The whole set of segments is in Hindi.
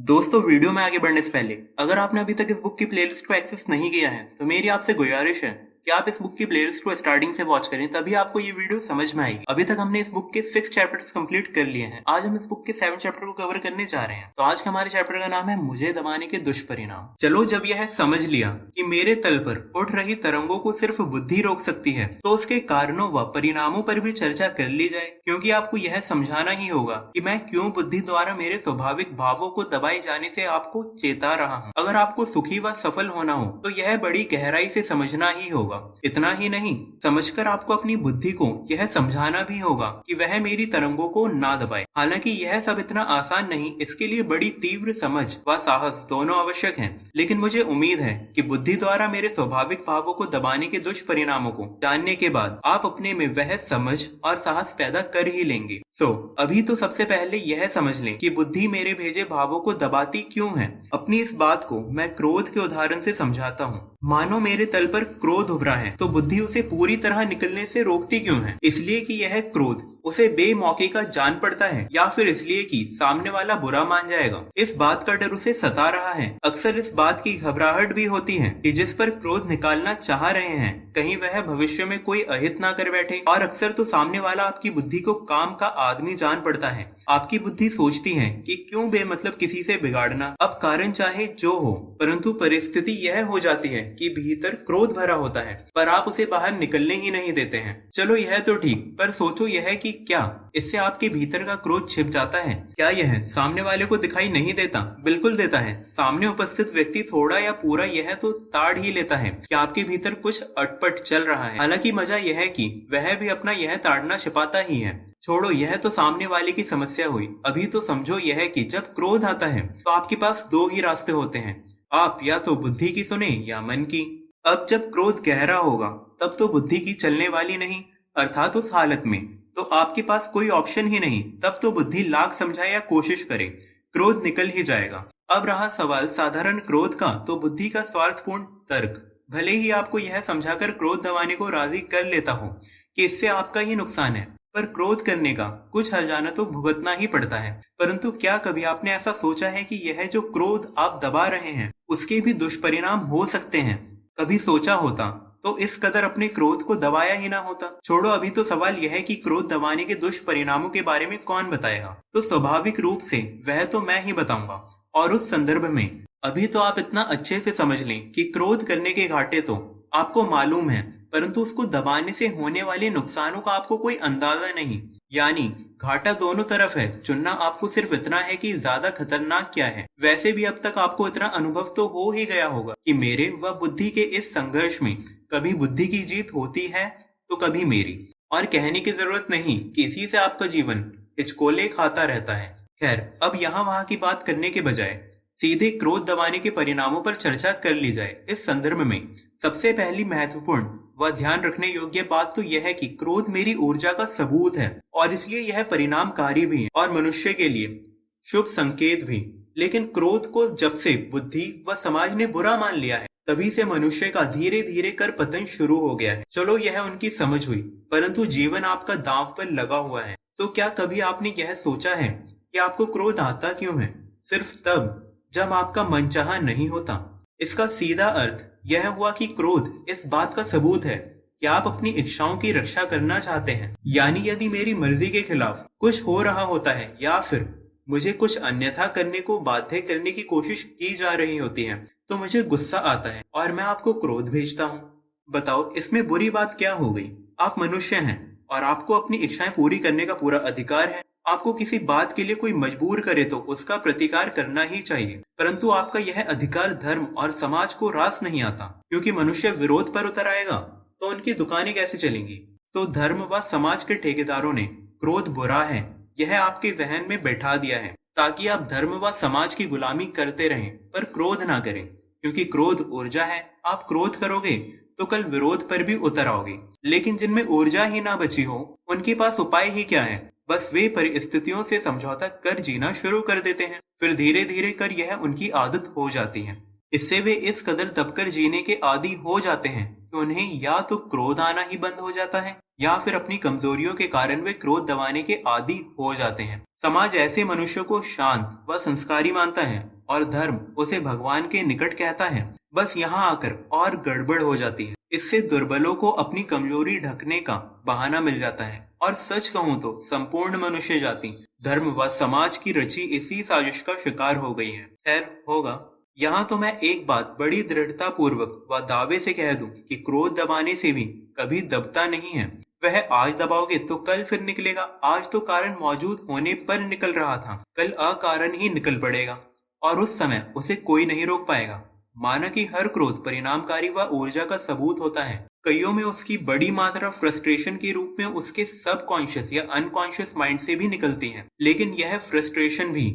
दोस्तों, वीडियो में आगे बढ़ने से पहले अगर आपने अभी तक इस बुक की प्लेलिस्ट को एक्सेस नहीं किया है तो मेरी आपसे गुजारिश है कि आप इस बुक की प्लेलिस्ट को स्टार्टिंग से वॉच करें, तभी आपको ये वीडियो समझ में आएगी। अभी तक हमने इस बुक के 6 चैप्टर्स कंप्लीट कर लिए हैं। आज हम इस बुक के 7 चैप्टर को कवर करने जा रहे हैं। तो आज के हमारे चैप्टर का नाम है मुझे दबाने के दुष्परिणाम। चलो, जब यह समझ लिया कि मेरे तल पर उठ रही तरंगों को सिर्फ बुद्धि रोक सकती है, तो उसके कारणों व परिणामों पर भी चर्चा कर ली जाए, क्योंकि आपको यह समझाना ही होगा कि मैं क्यों बुद्धि द्वारा मेरे स्वाभाविक भावों को दबाए जाने से आपको चेता रहा हूँ। अगर आपको सुखी व सफल होना हो तो यह बड़ी गहराई से समझना ही होगा। इतना ही नहीं, समझकर आपको अपनी बुद्धि को यह समझाना भी होगा कि वह मेरी तरंगों को ना दबाए। हालांकि यह सब इतना आसान नहीं, इसके लिए बड़ी तीव्र समझ व साहस दोनों आवश्यक हैं। लेकिन मुझे उम्मीद है कि बुद्धि द्वारा मेरे स्वाभाविक भावों को दबाने के दुष्परिणामों को जानने के बाद आप अपने में वह समझ और साहस पैदा कर ही लेंगे। अभी तो सबसे पहले यह समझ लें कि बुद्धि मेरे भेजे भावों को दबाती क्यों है। अपनी इस बात को मैं क्रोध के उदाहरण से समझाता हूँ। मानो मेरे तल पर क्रोध उभरा है, तो बुद्धि उसे पूरी तरह निकलने से रोकती क्यों है? इसलिए कि यह क्रोध उसे बेमौके का जान पड़ता है, या फिर इसलिए कि सामने वाला बुरा मान जाएगा? इस बात का डर उसे सता रहा है। अक्सर इस बात की घबराहट भी होती है कि जिस पर क्रोध निकालना चाह रहे हैं, कहीं वह भविष्य में कोई अहित ना कर बैठे। और अक्सर तो सामने वाला आपकी बुद्धि को काम का आदमी जान पड़ता है। आपकी बुद्धि सोचती है कि क्यों बेमतलब किसी से बिगाड़ना, अब कारण चाहे जो हो, परंतु परिस्थिति यह हो जाती है कि भीतर क्रोध भरा होता है, पर आप उसे बाहर निकलने ही नहीं देते हैं। चलो, यह तो ठीक, पर सोचो यह कि क्या इससे आपके भीतर का क्रोध छिप जाता है? क्या यह सामने वाले को दिखाई नहीं देता? बिल्कुल देता है। सामने उपस्थित व्यक्ति थोड़ा या पूरा यह तो ताड़ ही लेता है कि आपके भीतर कुछ अटपट चल रहा है। हालांकि मजा यह है कि वह भी अपना यह ताड़ना छिपाता ही है। छोड़ो, यह तो सामने वाले की समस्या हुई। अभी तो समझो यह कि जब क्रोध आता है तो आपके पास दो ही रास्ते होते हैं। आप या तो बुद्धि की सुने या मन की। अब जब क्रोध गहरा होगा तब तो बुद्धि की चलने वाली नहीं, अर्थात उस हालत में तो आपके पास कोई ऑप्शन ही नहीं। तब तो बुद्धि लाख समझाए या कोशिश करे, क्रोध निकल ही जाएगा। अब रहा सवाल साधारण क्रोध का, तो बुद्धि का स्वार्थपूर्ण तर्क भले ही आपको यह समझाकर क्रोध दबाने को राजी कर लेता हो कि इससे आपका ही नुकसान है, पर क्रोध करने का कुछ हर्जाना तो भुगतना ही पड़ता है। परंतु क्या कभी आपने ऐसा सोचा है कि यह जो क्रोध आप दबा रहे हैं उसके भी दुष्परिणाम हो सकते हैं? कभी सोचा होता तो इस कदर अपने क्रोध को दबाया ही ना होता। छोड़ो, अभी तो सवाल यह है कि क्रोध दबाने के दुष्परिणामों के बारे में कौन बताएगा? तो स्वाभाविक रूप से वह तो मैं ही बताऊंगा। और उस संदर्भ में अभी तो आप इतना अच्छे से समझ लें कि क्रोध करने के घाटे तो आपको मालूम है, परंतु उसको दबाने से होने वाले नुकसानों का आपको कोई अंदाजा नहीं। यानी घाटा दोनों तरफ है, चुनना आपको सिर्फ इतना है कि ज्यादा खतरनाक क्या है। वैसे भी अब तक आपको इतना अनुभव तो हो ही गया होगा कि मेरे व बुद्धि के इस संघर्ष में कभी बुद्धि की जीत होती है तो कभी मेरी। और कहने की जरूरत नहीं कि इसी से आपका जीवन हिचकोले खाता रहता है। खैर, अब यहाँ वहां की बात करने के बजाय सीधे क्रोध दबाने के परिणामों पर चर्चा कर ली जाए। इस संदर्भ में सबसे पहली महत्वपूर्ण व ध्यान रखने योग्य बात तो यह है कि क्रोध मेरी ऊर्जा का सबूत है, और इसलिए यह परिणामकारी भी है और मनुष्य के लिए शुभ संकेत भी। लेकिन क्रोध को जब से बुद्धि व समाज ने बुरा मान लिया है, तभी से मनुष्य का धीरे धीरे कर पतन शुरू हो गया है। चलो, यह उनकी समझ हुई, परंतु जीवन आपका दांव पर लगा हुआ है। तो क्या कभी आपने यह सोचा है कि आपको क्रोध आता क्यों है? सिर्फ तब जब आपका मनचाहा नहीं होता। इसका सीधा अर्थ यह हुआ कि क्रोध इस बात का सबूत है कि आप अपनी इच्छाओं की रक्षा करना चाहते हैं। यानी यदि मेरी मर्जी के खिलाफ कुछ हो रहा होता है, या फिर मुझे कुछ अन्यथा करने को बाध्य करने की कोशिश की जा रही होती है, तो मुझे गुस्सा आता है और मैं आपको क्रोध भेजता हूँ। बताओ, इसमें बुरी बात क्या हो गई? आप मनुष्य हैं और आपको अपनी इच्छाएं पूरी करने का पूरा अधिकार है। आपको किसी बात के लिए कोई मजबूर करे तो उसका प्रतिकार करना ही चाहिए, परंतु आपका यह अधिकार धर्म और समाज को रास नहीं आता, क्योंकि मनुष्य विरोध पर उतर आएगा तो उनकी दुकानें कैसे चलेंगी? तो धर्म व समाज के ठेकेदारों ने क्रोध बुरा है यह आपके जहन में बैठा दिया है, ताकि आप धर्म व समाज की गुलामी करते रहें पर क्रोध ना करें, क्योंकि क्रोध ऊर्जा है। आप क्रोध करोगे तो कल विरोध पर भी उतर आओगे। लेकिन जिनमें ऊर्जा ही ना बची हो, उनके पास उपाय ही क्या है? बस वे परिस्थितियों से समझौता कर जीना शुरू कर देते हैं। फिर धीरे धीरे कर यह उनकी आदत हो जाती है। इससे वे इस कदर दबकर जीने के आदी हो जाते हैं कि उन्हें या तो क्रोध आना ही बंद हो जाता है या फिर अपनी कमजोरियों के कारण वे क्रोध दबाने के आदी हो जाते हैं। समाज ऐसे मनुष्यों को शांत व संस्कारी मानता है और धर्म उसे भगवान के निकट कहता है। बस यहाँ आकर और गड़बड़ हो जाती है। इससे दुर्बलों को अपनी कमजोरी ढकने का बहाना मिल जाता है और सच कहूँ तो संपूर्ण मनुष्य जाति धर्म व समाज की रची इसी साजिश का शिकार हो गई है। खैर होगा। यहाँ तो मैं एक बात बड़ी दृढ़ता पूर्वक व दावे से कह दूं कि क्रोध दबाने से भी कभी दबता नहीं है। वह आज दबाओगे तो कल फिर निकलेगा। आज तो कारण मौजूद होने पर निकल रहा था, कल अकारण ही निकल पड़ेगा और उस समय उसे कोई नहीं रोक पाएगा। माना कि हर क्रोध परिणामकारी व ऊर्जा का सबूत होता है। कईयों में उसकी बड़ी मात्रा फ्रस्ट्रेशन के रूप में उसके सबकॉन्शियस या अनकॉन्शियस माइंड से भी निकलती है। लेकिन यह फ्रस्ट्रेशन भी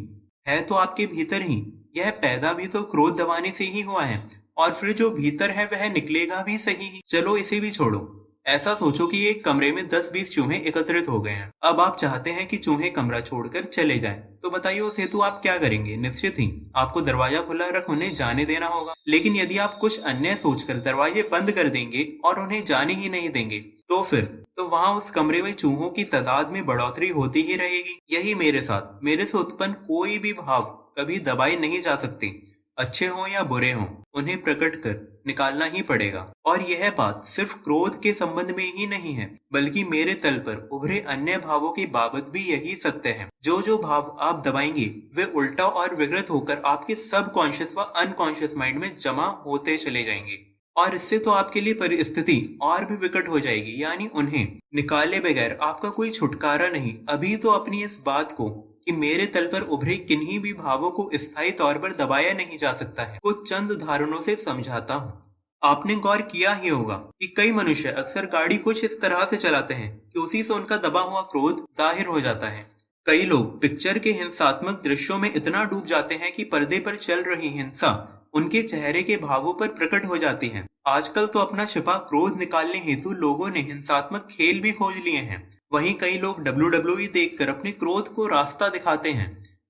है तो आपके भीतर ही, यह पैदा भी तो क्रोध दबाने से ही हुआ है और फिर जो भीतर है वह निकलेगा भी सही ही। चलो इसे भी छोड़ो। ऐसा सोचो कि एक कमरे में 10-20 चूहे एकत्रित हो गए हैं। अब आप चाहते हैं कि चूहे कमरा छोड़कर चले जाएं। तो बताइए उस हेतु आप क्या करेंगे? निश्चित ही आपको दरवाजा खुला रख उन्हें जाने देना होगा। लेकिन यदि आप कुछ अन्य सोचकर दरवाजे बंद कर देंगे और उन्हें जाने ही नहीं देंगे तो फिर वहां उस कमरे में चूहों की तादाद में बढ़ोतरी होती ही रहेगी। यही मेरे साथ, मेरे से उत्पन्न कोई भी भाव कभी दबाए नहीं जा सकते। अच्छे हों या बुरे हों, उन्हें प्रकट कर निकालना ही पड़ेगा। और यह बात सिर्फ क्रोध के संबंध में ही नहीं है, बल्कि मेरे तल पर उभरे अन्य भावों के बाबत भी यही सत्य है। जो जो भाव आप दबाएंगे वे उल्टा और विकृत होकर आपके सबकॉन्शियस व अनकॉन्शियस माइंड में जमा होते चले जाएंगे और इससे तो आपके लिए परिस्थिति और भी विकट हो जाएगी। यानी उन्हें निकाले बगैर आपका कोई छुटकारा नहीं। अभी तो अपनी इस बात को कि मेरे तल पर उभरे किन्हीं भी भावों को स्थायी तौर पर दबाया नहीं जा सकता है, कुछ चंद उदाहरणों से समझाता हूँ। आपने गौर किया ही होगा कि कई मनुष्य अक्सर गाड़ी कुछ इस तरह से चलाते हैं कि उसी से उनका दबा हुआ क्रोध जाहिर हो जाता है। कई लोग पिक्चर के हिंसात्मक दृश्यों में इतना डूब जाते हैं कि पर्दे पर चल रही हिंसा उनके चेहरे के भावों पर प्रकट हो जाती है। आजकल तो अपना छिपा क्रोध निकालने हेतु लोगों ने हिंसात्मक खेल भी खोज लिए हैं। वहीं कई लोग WWE देखकर अपने क्रोध को रास्ता दिखाते हैं।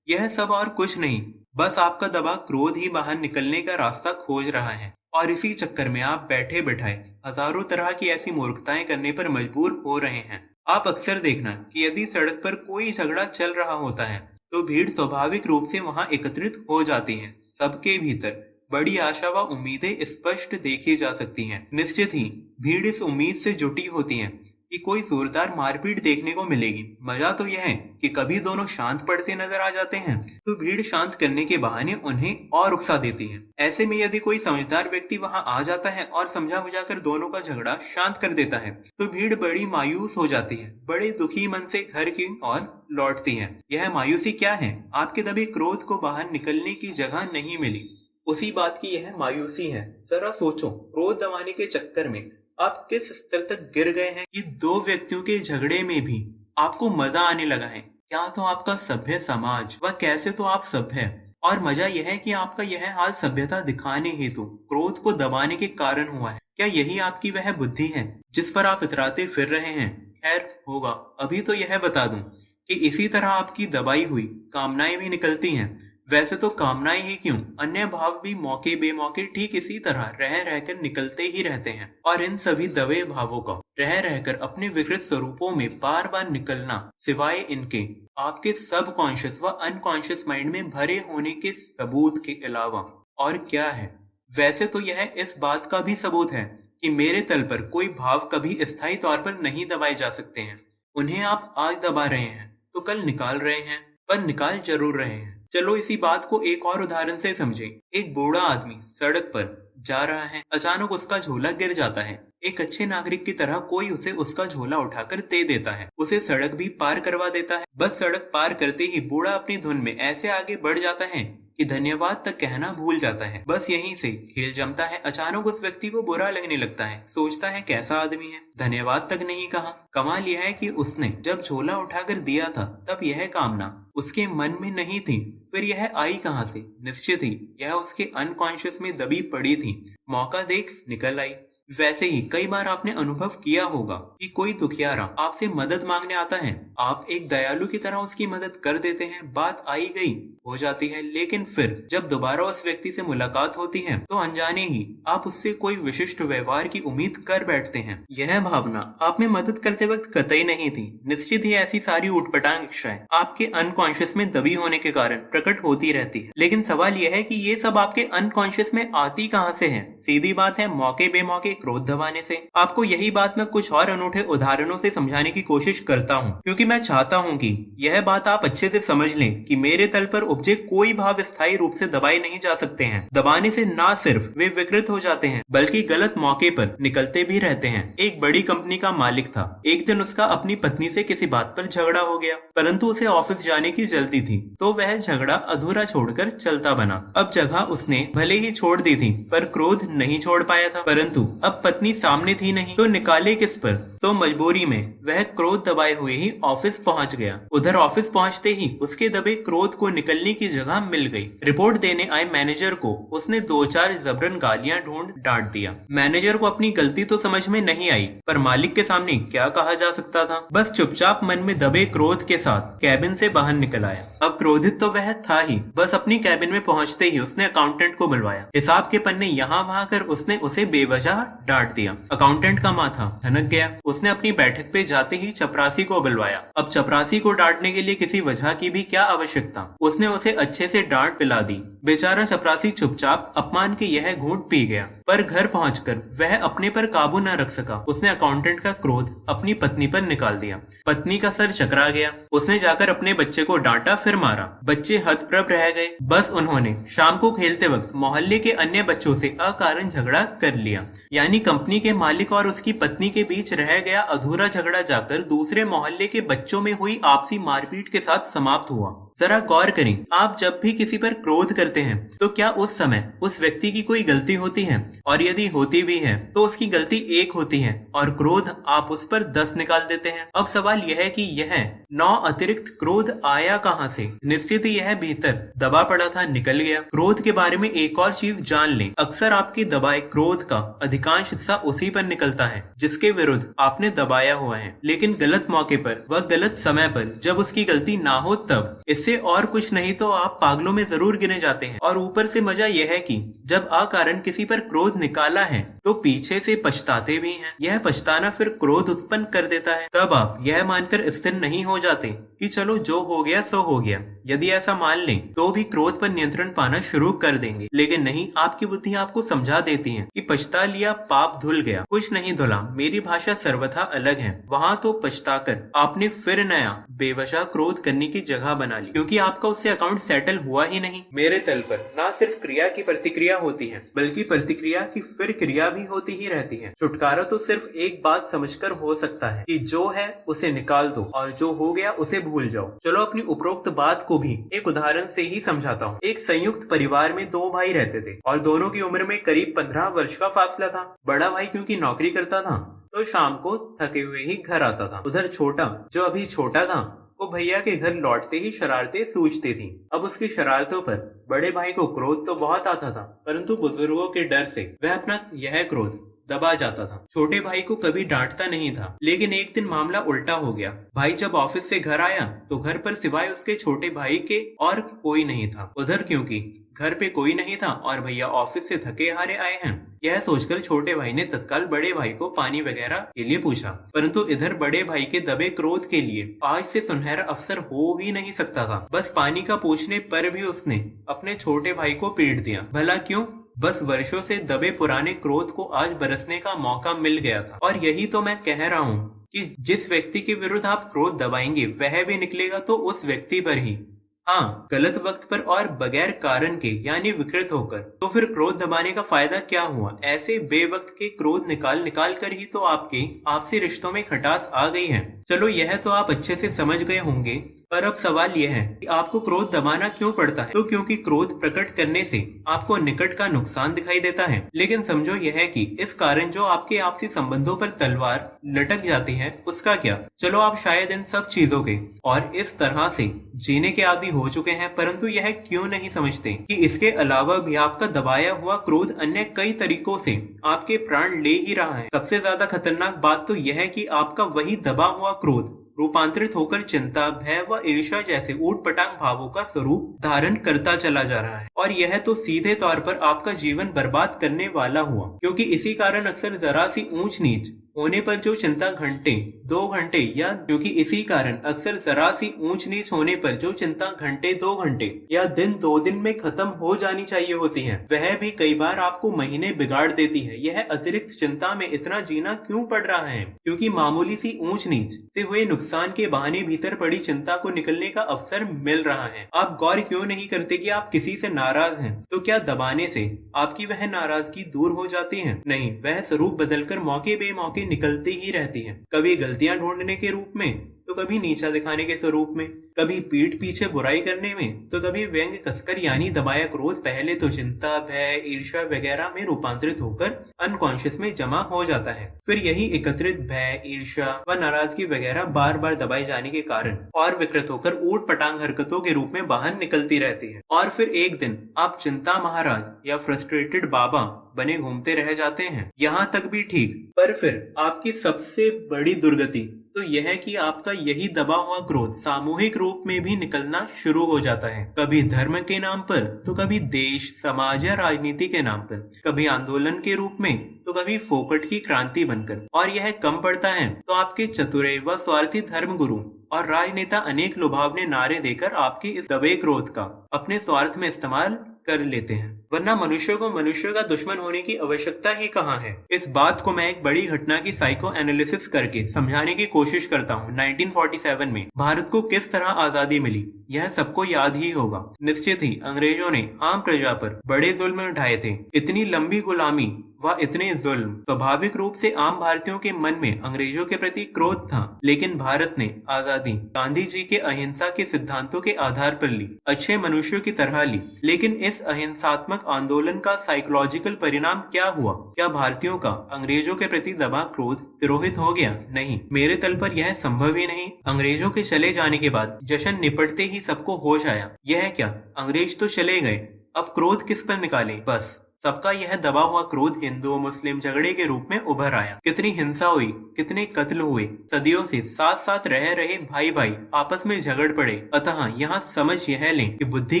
यह सब और कुछ नहीं, बस आपका दबा क्रोध ही बाहर निकलने का रास्ता खोज रहा है और इसी चक्कर में आप बैठे बैठाए हजारों तरह की ऐसी मूर्खताएं करने पर मजबूर हो रहे हैं। आप अक्सर देखना कि यदि सड़क पर कोई झगड़ा चल रहा होता है तो भीड़ स्वाभाविक रूप से वहां एकत्रित हो जाती है। सबके भीतर बड़ी आशा व उम्मीदें स्पष्ट देखी जा सकती हैं। निश्चित ही भीड़ इस उम्मीद से जुटी होती है कि कोई जोरदार मारपीट देखने को मिलेगी। मजा तो यह है कि कभी दोनों शांत पड़ते नजर आ जाते हैं तो भीड़ शांत करने के बहाने उन्हें और उकसा देती है। ऐसे में यदि कोई समझदार व्यक्ति वहां आ जाता है और समझा बुझाकर दोनों का झगड़ा शांत कर देता है तो भीड़ बड़ी मायूस हो जाती है, बड़े दुखी मन से घर की ओर लौटती है। यह मायूसी क्या है? आपके दबे क्रोध को बाहर निकलने की जगह नहीं मिली, उसी बात की यह मायूसी है। जरा सोचो, क्रोध दबाने के चक्कर में आप किस स्तर तक गिर गए हैं कि दो व्यक्तियों के झगड़े में भी आपको मजा आने लगा है। क्या तो आपका सभ्य समाज व कैसे तो आप सभ्य हैं। और मजा यह है कि आपका यह हाल सभ्यता दिखाने हेतु क्रोध को दबाने के कारण हुआ है। क्या यही आपकी वह बुद्धि है जिस पर आप इतराते फिर रहे हैं? खैर होगा। अभी तो यह बता दूं कि इसी तरह आपकी दबाई हुई कामनाएं भी निकलती हैं। वैसे तो कामनाएं ही क्यों, अन्य भाव भी मौके बेमौके ठीक इसी तरह रह रहकर निकलते ही रहते हैं। और इन सभी दबे भावों का रह रहकर अपने विकृत स्वरूपों में बार बार निकलना सिवाय इनके आपके सबकॉन्शियस व अनकॉन्शियस माइंड में भरे होने के सबूत के अलावा और क्या है? वैसे तो यह इस बात का भी सबूत है कि मेरे तल पर कोई भाव कभी स्थायी तौर पर नहीं दबाए जा सकते हैं। उन्हें आप आज दबा रहे हैं तो कल निकाल रहे हैं, पर निकाल जरूर रहे हैं। चलो इसी बात को एक और उदाहरण से समझें। एक बूढ़ा आदमी सड़क पर जा रहा है, अचानक उसका झोला गिर जाता है। एक अच्छे नागरिक की तरह कोई उसे उसका झोला उठाकर दे देता है, उसे सड़क भी पार करवा देता है। बस सड़क पार करते ही बूढ़ा अपनी धुन में ऐसे आगे बढ़ जाता है कि धन्यवाद तक कहना भूल जाता है। बस यहीं से खेल जमता है। अचानक उस व्यक्ति को बुरा लगने लगता है, सोचता है कैसा आदमी है, धन्यवाद तक नहीं कहा। कमाल यह है कि उसने जब झोला उठाकर दिया था तब यह कामना उसके मन में नहीं थी, फिर यह आई कहां से? निश्चित ही यह उसके अनकॉन्शियस में दबी पड़ी थी। मौका देख निकल आई। वैसे ही कई बार आपने अनुभव किया होगा कि कोई दुखियारा आपसे मदद मांगने आता है, आप एक दयालु की तरह उसकी मदद कर देते हैं, बात आई गई हो जाती है, लेकिन फिर जब दोबारा उस व्यक्ति से मुलाकात होती है तो अनजाने ही आप उससे कोई विशिष्ट व्यवहार की उम्मीद कर बैठते हैं। यह भावना आप में मदद करते वक्त कतई नहीं थी। निश्चित ही ऐसी सारी ऊटपटांग इच्छाएं आपके अनकॉन्शियस में दबी होने के कारण प्रकट होती रहती है, लेकिन सवाल यह है कि ये सब आपके अनकॉन्शियस में आती कहां से है? सीधी बात है, मौके बेमौके क्रोध दबाने से। आपको यही बात मैं कुछ और अनूठे उदाहरणों से समझाने की कोशिश करता हूँ, क्योंकि मैं चाहता हूँ कि यह बात आप अच्छे से समझ लें कि मेरे तल पर उपजे कोई भाव स्थायी रूप से दबाए नहीं जा सकते हैं। दबाने से ना सिर्फ वे विकृत हो जाते हैं बल्कि गलत मौके पर निकलते भी रहते हैं। एक बड़ी कंपनी का मालिक था। एक दिन उसका अपनी पत्नी से किसी बात पर झगड़ा हो गया, परंतु उसे ऑफिस जाने की जल्दी थी, तो वह झगड़ा अधूरा छोड़कर चलता बना। अब जगह उसने भले ही छोड़ दी थी पर क्रोध नहीं छोड़ पाया था, परंतु अब पत्नी सामने थी नहीं तो निकाले किस पर? तो मजबूरी में वह क्रोध दबाए हुए ही ऑफिस पहुंच गया। उधर ऑफिस पहुंचते ही उसके दबे क्रोध को निकलने की जगह मिल गई। रिपोर्ट देने आए मैनेजर को उसने 2-4 जबरन गालियां ढूंढ डांट दिया। मैनेजर को अपनी गलती तो समझ में नहीं आई, पर मालिक के सामने क्या कहा जा सकता था? बस चुपचाप मन में दबे क्रोध के साथ कैबिन से बाहर निकल आया। अब क्रोधित तो वह था ही, बस अपनी कैबिन में पहुंचते ही उसने अकाउंटेंट को बुलवाया। हिसाब के पन्ने यहाँ वहाँ कर उसने उसे बेवजह डांट दिया। अकाउंटेंट का माथा ठनक गया। उसने अपनी बैठक पे जाते ही चपरासी को बुलवाया। अब चपरासी को डांटने के लिए किसी वजह की भी क्या आवश्यकता? उसने उसे अच्छे से डांट पिला दी। बेचारा चपरासी चुपचाप अपमान के यह घूंट पी गया, पर घर पहुंचकर वह अपने पर काबू न रख सका। उसने अकाउंटेंट का क्रोध अपनी पत्नी पर निकाल दिया। पत्नी का सर चकरा गया। उसने जाकर अपने बच्चे को डांटा, फिर मारा। बच्चे हतप्रभ रह गए। बस उन्होंने शाम को खेलते वक्त मोहल्ले के अन्य बच्चों से अकारण झगड़ा कर लिया। यानी कंपनी के मालिक और उसकी पत्नी के बीच रह गया अधूरा झगड़ा जाकर दूसरे मोहल्ले के बच्चों में हुई आपसी मारपीट के साथ समाप्त हुआ। जरा गौर करें, आप जब भी किसी पर क्रोध करते हैं तो क्या उस समय उस व्यक्ति की कोई गलती होती है? और यदि होती भी है तो उसकी गलती एक होती है और क्रोध आप उस पर 10 निकाल देते हैं। अब सवाल यह है कि यह 9 अतिरिक्त क्रोध आया कहां से? निश्चित ही यह भीतर दबा पड़ा था, निकल गया। क्रोध के बारे में एक और चीज जान लें, अक्सर आपके दबाए क्रोध का अधिकांश हिस्सा उसी पर निकलता है जिसके विरुद्ध आपने दबाया हुआ है, लेकिन गलत मौके पर व गलत समय पर, जब उसकी गलती ना हो तब। इससे और कुछ नहीं तो आप पागलों में जरूर गिने जाते हैं। और ऊपर से मजा यह है कि जब अकारण किसी पर क्रोध निकाला है तो पीछे से पछताते भी हैं। यह पछताना फिर क्रोध उत्पन्न कर देता है। तब आप यह मानकर स्थिर नहीं हो जाते कि चलो जो हो गया सो हो गया। यदि ऐसा मान लें तो भी क्रोध पर नियंत्रण पाना शुरू कर देंगे, लेकिन नहीं, आपकी बुद्धि आपको समझा देती है कि पछता लिया, पाप धुल गया। कुछ नहीं धुला, मेरी भाषा सर्वथा अलग है। वहाँ तो पछताकर आपने फिर नया बेवजह क्रोध करने की जगह बना ली, क्योंकि आपका उससे अकाउंट सेटल हुआ ही नहीं। मेरे तल पर न सिर्फ क्रिया की प्रतिक्रिया होती है बल्कि प्रतिक्रिया की फिर क्रिया भी होती ही रहती है। छुटकारा तो सिर्फ एक बात समझकर हो सकता है कि जो है उसे निकाल दो और जो हो गया उसे भूल जाओ। चलो अपनी उपरोक्त बात को भी एक उदाहरण से ही समझाता हूँ। एक संयुक्त परिवार में 2 भाई रहते थे और दोनों की उम्र में करीब 15 वर्ष का फासला था। बड़ा भाई क्योंकि नौकरी करता था तो शाम को थके हुए ही घर आता था। उधर छोटा, जो अभी छोटा था, वो भैया के घर लौटते ही शरारतें सूझती थी। अब उसकी शरारतों पर बड़े भाई को क्रोध तो बहुत आता था, परंतु बुजुर्गों के डर से वह अपना यह क्रोध दबा जाता था। छोटे भाई को कभी डांटता नहीं था, लेकिन एक दिन मामला उल्टा हो गया। भाई जब ऑफिस से घर आया तो घर पर सिवाय उसके छोटे भाई के और कोई नहीं था। उधर क्योंकि घर पे कोई नहीं था और भैया ऑफिस से थके हारे आए हैं, यह सोचकर छोटे भाई ने तत्काल बड़े भाई को पानी वगैरह के लिए पूछा। परंतु इधर बड़े भाई के दबे क्रोध के लिए आज से सुनहरा अवसर हो ही नहीं सकता था। बस पानी का पूछने पर भी उसने अपने छोटे भाई को पीट दिया। भला क्यों? बस वर्षों से दबे पुराने क्रोध को आज बरसने का मौका मिल गया था। और यही तो मैं कह रहा हूँ कि जिस व्यक्ति के विरुद्ध आप क्रोध दबाएंगे वह भी निकलेगा तो उस व्यक्ति पर ही। हाँ, गलत वक्त पर और बगैर कारण के, यानी विकृत होकर। तो फिर क्रोध दबाने का फायदा क्या हुआ? ऐसे बेवक्त के क्रोध निकाल कर ही तो आपके आपसी रिश्तों में खटास आ गई है। चलो यह तो आप अच्छे से समझ गए होंगे, पर अब सवाल यह है कि आपको क्रोध दबाना क्यों पड़ता है? तो क्योंकि क्रोध प्रकट करने से आपको निकट का नुकसान दिखाई देता है। लेकिन समझो यह है कि इस कारण जो आपके आपसी संबंधों पर तलवार लटक जाती है उसका क्या? चलो आप शायद इन सब चीजों के और इस तरह से जीने के आदी हो चुके हैं, परंतु यह क्यों नहीं समझते कि इसके अलावा भी आपका दबाया हुआ क्रोध अन्य कई तरीकों से आपके प्राण ले ही रहा है। सबसे ज्यादा खतरनाक बात तो यह है कि आपका वही दबा हुआ क्रोध रूपांतरित होकर चिंता, भय व ईर्ष्या जैसे ऊटपटांग भावों का स्वरूप धारण करता चला जा रहा है। और यह तो सीधे तौर पर आपका जीवन बर्बाद करने वाला हुआ, क्योंकि इसी कारण अक्सर जरा सी ऊंच नीच होने पर जो चिंता घंटे 2 घंटे या क्योंकि इसी कारण अक्सर जरा सी ऊंच नीच होने पर जो चिंता घंटे 2 घंटे या दिन 2 दिन में खत्म हो जानी चाहिए होती है, वह भी कई बार आपको महीने बिगाड़ देती है। यह अतिरिक्त चिंता में इतना जीना क्यों पड़ रहा है? क्योंकि मामूली सी ऊंच नीच से हुए नुकसान के बहाने भीतर पड़ी चिंता को निकलने का अवसर मिल रहा है। आप गौर क्यों नहीं करते कि आप किसी से नाराज हैं, तो क्या दबाने से आपकी वह नाराजगी दूर हो जाती है? नहीं, वह स्वरूप बदलकर मौके बेमौके निकलती ही रहती है। कभी गलतियां ढूंढने के रूप में, तो कभी नीचा दिखाने के स्वरूप में, कभी पीठ पीछे बुराई करने में, तो कभी व्यंग कसकर यानी दबाया क्रोध पहले तो चिंता, भय, ईर्ष्या वगैरह में रूपांतरित होकर अनकॉन्शियस में जमा हो जाता है। फिर यही एकत्रित भय, ईर्ष्या व नाराजगी वगैरह बार बार दबाए जाने के कारण और विकृत होकर ऊट पटांग हरकतों के रूप में बाहर निकलती रहती है। और फिर एक दिन आप चिंता महाराज या फ्रस्ट्रेटेड बाबा बने घूमते रह जाते हैं। यहाँ तक भी ठीक, पर फिर आपकी सबसे बड़ी दुर्गति तो यह है कि आपका यही दबा हुआ क्रोध सामूहिक रूप में भी निकलना शुरू हो जाता है। कभी धर्म के नाम पर, तो कभी देश, समाज या राजनीति के नाम पर, कभी आंदोलन के रूप में, तो कभी फोकट की क्रांति बनकर। और यह कम पड़ता है तो आपके चतुरे व स्वार्थी धर्म गुरु और राजनेता अनेक लुभावने नारे देकर आपके इस दबे क्रोध का अपने स्वार्थ में इस्तेमाल कर लेते हैं। वरना मनुष्य को मनुष्य का दुश्मन होने की आवश्यकता ही कहाँ है? इस बात को मैं एक बड़ी घटना की साइको एनालिसिस करके समझाने की कोशिश करता हूँ। 1947 में भारत को किस तरह आजादी मिली, यह सबको याद ही होगा। निश्चित ही अंग्रेजों ने आम प्रजा पर बड़े जुल्म उठाए थे। इतनी लंबी गुलामी व इतने जुल्म, स्वाभाविक रूप से आम भारतीयों के मन में अंग्रेजों के प्रति क्रोध था। लेकिन भारत ने आजादी गांधी जी के अहिंसा के सिद्धांतों के आधार पर ली, अच्छे मनुष्यों की तरह ली। लेकिन इस अहिंसात्मक आंदोलन का साइकोलॉजिकल परिणाम क्या हुआ? क्या भारतीयों का अंग्रेजों के प्रति दबा क्रोध तिरोहित हो गया? नहीं, मेरे तल पर यह संभव ही नहीं। अंग्रेजों के चले जाने के बाद जश्न निपटते ही सबको होश आया। यह क्या, अंग्रेज तो चले गए, अब क्रोध किस पर निकालें? बस सबका यह दबा हुआ क्रोध हिंदू मुस्लिम झगड़े के रूप में उभर आया। कितनी हिंसा हुई, कितने कत्ल हुए, सदियों से साथ साथ रह रहे भाई भाई आपस में झगड़ पड़े। अतः यहाँ समझ यह लें कि बुद्धि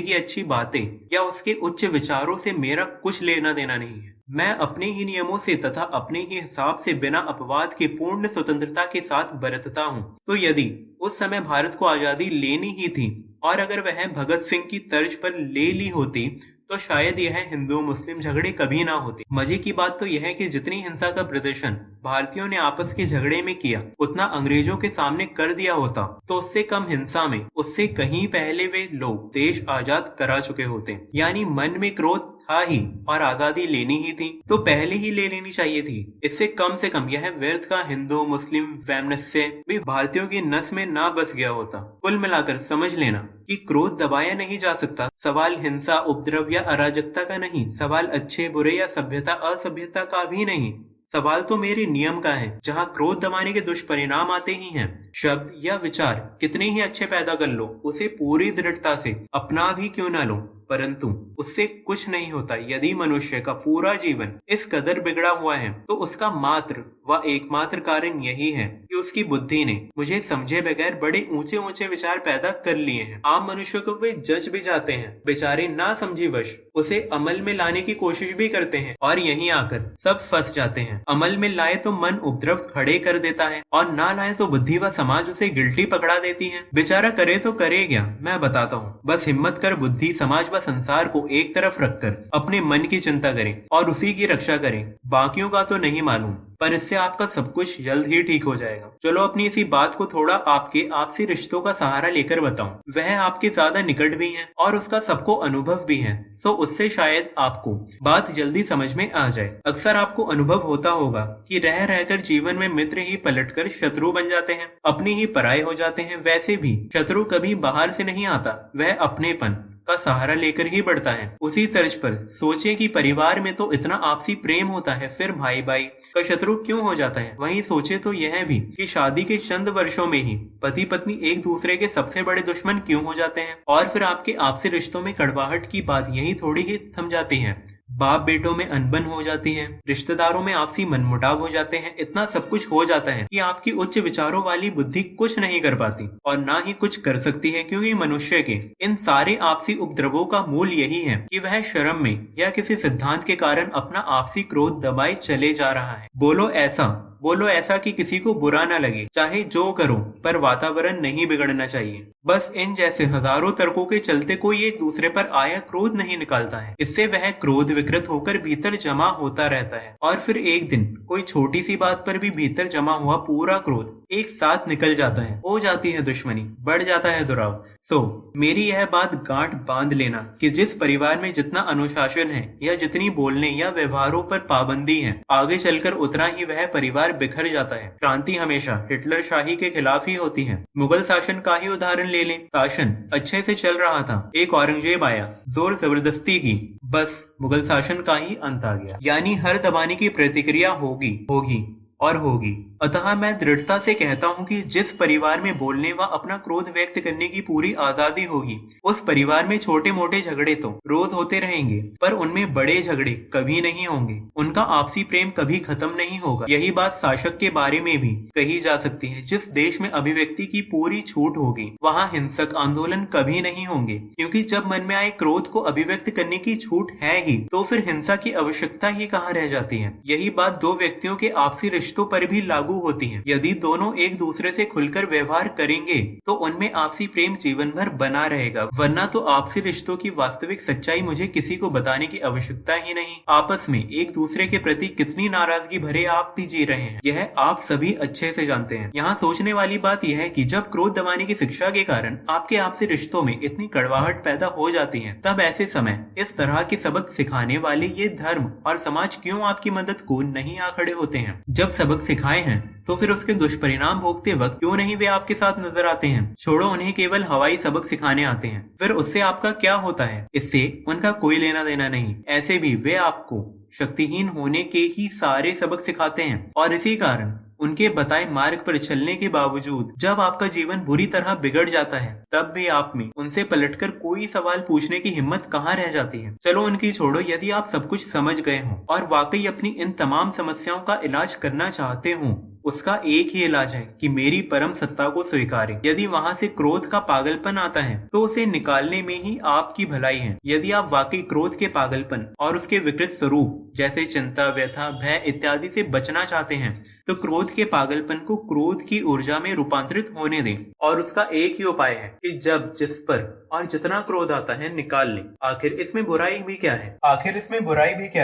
की अच्छी बातें या उसके उच्च विचारों से मेरा कुछ लेना देना नहीं है। मैं अपने ही नियमों से तथा अपने ही हिसाब से बिना अपवाद के पूर्ण स्वतंत्रता के साथ बरतता हूँ। तो यदि उस समय भारत को आजादी लेनी ही थी और अगर वह भगत सिंह की तर्ज पर ले ली होती, तो शायद यह हिंदू मुस्लिम झगड़े कभी ना होते। मजे की बात तो यह है कि जितनी हिंसा का प्रदर्शन भारतीयों ने आपस के झगड़े में किया, उतना अंग्रेजों के सामने कर दिया होता तो उससे कम हिंसा में उससे कहीं पहले वे लोग देश आजाद करा चुके होते। यानी मन में क्रोध था ही और आजादी लेनी ही थी तो पहले ही ले लेनी चाहिए थी। इससे कम यह व्यर्थ का हिंदू मुस्लिम वैमनस्य भी भारतीयों की नस में ना बस गया होता। कुल मिलाकर समझ लेना कि क्रोध दबाया नहीं जा सकता। सवाल हिंसा, उपद्रव या अराजकता का नहीं, सवाल अच्छे बुरे या सभ्यता असभ्यता का भी नहीं। सवाल तो मेरे नियम का है, जहाँ क्रोध दबाने के दुष्परिणाम आते ही हैं। शब्द या विचार कितने ही अच्छे पैदा कर लो, उसे पूरी दृढ़ता से अपना भी क्यों ना लो, परंतु उससे कुछ नहीं होता यदि मनुष्य का पूरा जीवन इस कदर बिगड़ा हुआ है। तो उसका मात्र व एकमात्र कारण यही है कि उसकी बुद्धि ने मुझे समझे बगैर बड़े ऊंचे ऊंचे विचार पैदा कर लिए हैं। आम मनुष्य को वे जज भी जाते हैं, बेचारे ना समझी वश उसे अमल में लाने की कोशिश भी करते हैं और यहीं आकर सब फंस जाते हैं। अमल में लाए तो मन उपद्रव खड़े कर देता है और ना लाए तो बुद्धि व समाज उसे गिल्टी पकड़ा देती है। बेचारा करे तो करे क्या, मैं बताता हूँ। बस हिम्मत कर बुद्धि, समाज व संसार को एक तरफ रखकर अपने मन की चिंता करें और उसी की रक्षा करें। बाकियों का तो नहीं मालूम, पर इससे आपका सब कुछ जल्द ही ठीक हो जाएगा। चलो अपनी इसी बात को थोड़ा आपके आपसी रिश्तों का सहारा लेकर बताऊं। वह आपके ज्यादा निकट भी हैं और उसका सबको अनुभव भी है, सो उससे शायद आपको बात जल्दी समझ में आ जाए। अक्सर आपको अनुभव होता होगा कि रह रहकर जीवन में मित्र ही पलटकर शत्रु बन जाते हैं, अपनी ही पराये हो जाते हैं। वैसे भी शत्रु कभी बाहर से नहीं आता, वह अपनेपन का सहारा लेकर ही बढ़ता है। उसी तर्ज पर सोचिए कि परिवार में तो इतना आपसी प्रेम होता है, फिर भाई भाई का शत्रु क्यों हो जाता है। वहीं सोचे तो यह भी कि शादी के चंद वर्षों में ही पति पत्नी एक दूसरे के सबसे बड़े दुश्मन क्यों हो जाते हैं, और फिर आपके आपसी रिश्तों में कड़वाहट की बात यही थोड़ी ही थम जाती है। बाप बेटों में अनबन हो जाती है, रिश्तेदारों में आपसी मनमुटाव हो जाते हैं। इतना सब कुछ हो जाता है कि आपकी उच्च विचारों वाली बुद्धि कुछ नहीं कर पाती और ना ही कुछ कर सकती है, क्योंकि मनुष्य के इन सारे आपसी उपद्रवों का मूल यही है कि वह शर्म में या किसी सिद्धांत के कारण अपना आपसी क्रोध दबाए चले जा रहा है। बोलो ऐसा कि किसी को बुरा ना लगे, चाहे जो करो, पर वातावरण नहीं बिगड़ना चाहिए। बस इन जैसे हजारों तर्कों के चलते कोई एक दूसरे पर आया क्रोध नहीं निकालता है। इससे वह क्रोध विकृत होकर भीतर जमा होता रहता है और फिर एक दिन कोई छोटी सी बात पर भी भीतर जमा हुआ पूरा क्रोध एक साथ निकल जाता है। हो जाती है दुश्मनी, बढ़ जाता है दुराव। मेरी यह बात गांठ बांध लेना कि जिस परिवार में जितना अनुशासन है या जितनी बोलने या व्यवहारों पर पाबंदी है, आगे चलकर उतना ही वह परिवार बिखर जाता है। क्रांति हमेशा हिटलर शाही के खिलाफ ही होती है। मुगल शासन का ही उदाहरण ले लें। शासन अच्छे से चल रहा था, एक औरंगजेब आया, जोर जबरदस्ती की, बस मुगल शासन का ही अंत आ गया। यानी हर दबाने की प्रतिक्रिया होगी। अतः मैं दृढ़ता से कहता हूँ कि जिस परिवार में बोलने व अपना क्रोध व्यक्त करने की पूरी आजादी होगी, उस परिवार में छोटे मोटे झगड़े तो रोज होते रहेंगे, पर उनमें बड़े झगड़े कभी नहीं होंगे। उनका आपसी प्रेम कभी खत्म नहीं होगा। यही बात शासक के बारे में भी कही जा सकती है। जिस देश में अभिव्यक्ति की पूरी छूट होगी, वहाँ हिंसक आंदोलन कभी नहीं होंगे, क्योंकि जब मन में आए क्रोध को अभिव्यक्त करने की छूट है ही, तो फिर हिंसा की आवश्यकता ही कहाँ रह जाती है। यही बात दो व्यक्तियों के आपसी रिश्तों पर भी लागू होती है। यदि दोनों एक दूसरे से खुलकर व्यवहार करेंगे तो उनमें आपसी प्रेम जीवन भर बना रहेगा, वरना तो आपसी रिश्तों की वास्तविक सच्चाई मुझे किसी को बताने की आवश्यकता ही नहीं। आपस में एक दूसरे के प्रति कितनी नाराजगी भरे आप भी जी रहे हैं, यह आप सभी अच्छे से जानते हैं। यहाँ सोचने वाली बात यह है कि जब क्रोध दबाने की शिक्षा के कारण आपके आपसी रिश्तों में इतनी कड़वाहट पैदा हो जाती है, तब ऐसे समय इस तरह के सबक सिखाने वाले ये धर्म और समाज क्यों आपकी मदद को नहीं आ खड़े होते हैं। जब सबक सिखाए हैं तो फिर उसके दुष्परिणाम भोगते वक्त क्यों नहीं वे आपके साथ नजर आते हैं। छोड़ो, उन्हें केवल हवाई सबक सिखाने आते हैं, फिर उससे आपका क्या होता है, इससे उनका कोई लेना देना नहीं। ऐसे भी वे आपको शक्तिहीन होने के ही सारे सबक सिखाते हैं, और इसी कारण उनके बताए मार्ग पर चलने के बावजूद जब आपका जीवन बुरी तरह बिगड़ जाता है, तब भी आप में उनसे पलटकर कोई सवाल पूछने की हिम्मत कहाँ रह जाती है। चलो उनकी छोड़ो, यदि आप सब कुछ समझ गए हो और वाकई अपनी इन तमाम समस्याओं का इलाज करना चाहते हो, उसका एक ही इलाज है कि मेरी परम सत्ता को स्वीकारें। यदि वहां से क्रोध का पागलपन आता है तो उसे निकालने में ही आपकी भलाई है। यदि आप वाकई क्रोध के पागलपन और उसके विकृत स्वरूप जैसे चिंता, व्यथा, भय इत्यादि से बचना चाहते हैं, तो क्रोध के पागलपन को क्रोध की ऊर्जा में रूपांतरित होने दें। और उसका एक ही उपाय है कि जब जिस पर और जितना क्रोध आता है निकाल लें। आखिर इसमें बुराई भी क्या